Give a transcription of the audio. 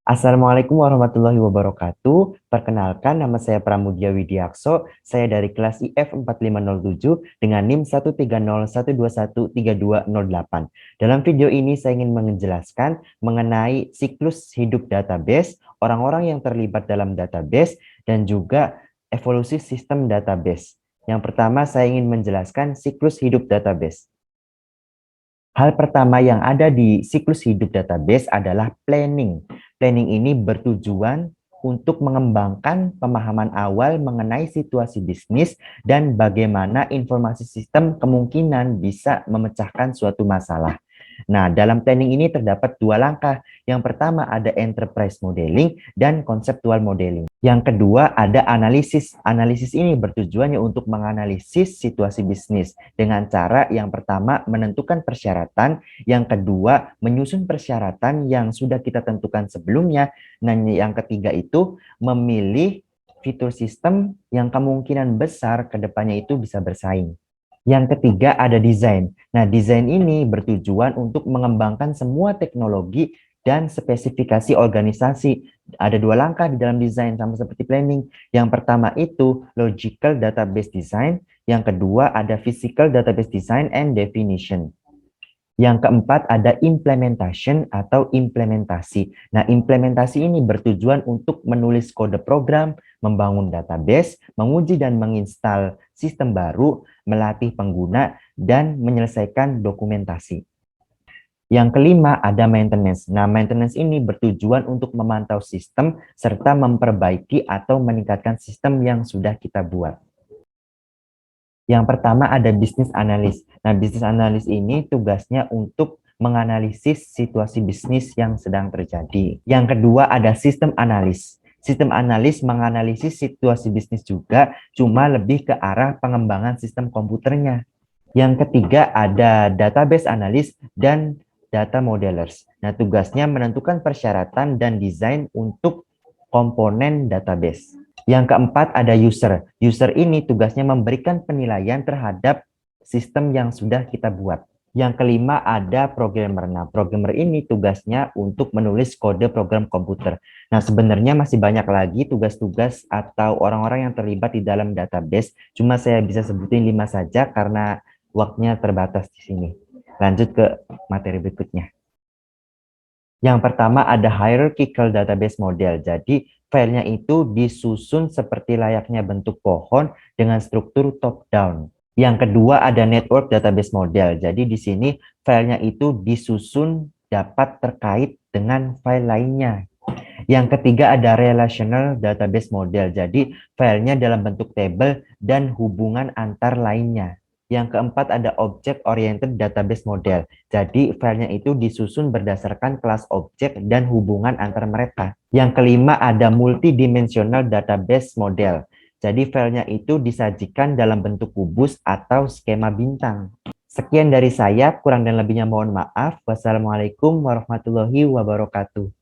Assalamualaikum warahmatullahi wabarakatuh. Perkenalkan, nama saya Pramudia Widiakso. Saya dari kelas IF 4507 dengan NIM 13012132208. Dalam video ini saya ingin menjelaskan mengenai siklus hidup database, orang-orang yang terlibat dalam database, dan juga evolusi sistem database. Yang pertama, saya ingin menjelaskan siklus hidup database. Hal pertama yang ada di siklus hidup database adalah planning. Planning ini bertujuan untuk mengembangkan pemahaman awal mengenai situasi bisnis dan bagaimana informasi sistem kemungkinan bisa memecahkan suatu masalah. Nah, dalam planning ini terdapat dua langkah. Yang pertama ada enterprise modeling dan conceptual modeling. Yang kedua ada analisis. Analisis ini bertujuannya untuk menganalisis situasi bisnis dengan cara yang pertama menentukan persyaratan, yang kedua menyusun persyaratan yang sudah kita tentukan sebelumnya, dan yang ketiga itu memilih fitur sistem yang kemungkinan besar ke depannya itu bisa bersaing. Yang ketiga ada desain. Nah, desain ini bertujuan untuk mengembangkan semua teknologi dan spesifikasi organisasi. Ada dua langkah di dalam desain sama seperti planning. Yang pertama itu logical database design, yang kedua ada physical database design and definition. Yang keempat ada implementation atau implementasi. Nah, implementasi ini bertujuan untuk menulis kode program, membangun database, menguji dan menginstal sistem baru, melatih pengguna, dan menyelesaikan dokumentasi. Yang kelima ada maintenance. Nah, maintenance ini bertujuan untuk memantau sistem serta memperbaiki atau meningkatkan sistem yang sudah kita buat. Yang pertama ada bisnis analis. Nah, bisnis analis ini tugasnya untuk menganalisis situasi bisnis yang sedang terjadi. Yang kedua ada sistem analis. Sistem analis menganalisis situasi bisnis juga, cuma lebih ke arah pengembangan sistem komputernya. Yang ketiga ada database analis dan data modelers. Nah, tugasnya menentukan persyaratan dan desain untuk komponen database. Yang keempat ada user. User ini tugasnya memberikan penilaian terhadap sistem yang sudah kita buat. Yang kelima ada programmer. Nah, programmer ini tugasnya untuk menulis kode program komputer. Nah, sebenarnya masih banyak lagi tugas-tugas atau orang-orang yang terlibat di dalam database. Cuma saya bisa sebutin 5 saja karena waktunya terbatas di sini. Lanjut ke materi berikutnya. Yang pertama ada hierarchical database model. Jadi filenya itu disusun seperti layaknya bentuk pohon dengan struktur top down. Yang kedua ada network database model. Jadi di sini filenya itu disusun dapat terkait dengan file lainnya. Yang ketiga ada relational database model. Jadi filenya dalam bentuk table dan hubungan antar lainnya. Yang keempat ada object oriented database model. Jadi filenya itu disusun berdasarkan kelas objek dan hubungan antar mereka. Yang kelima ada multidimensional database model. Jadi filenya itu disajikan dalam bentuk kubus atau skema bintang. Sekian dari saya, kurang dan lebihnya mohon maaf. Wassalamualaikum warahmatullahi wabarakatuh.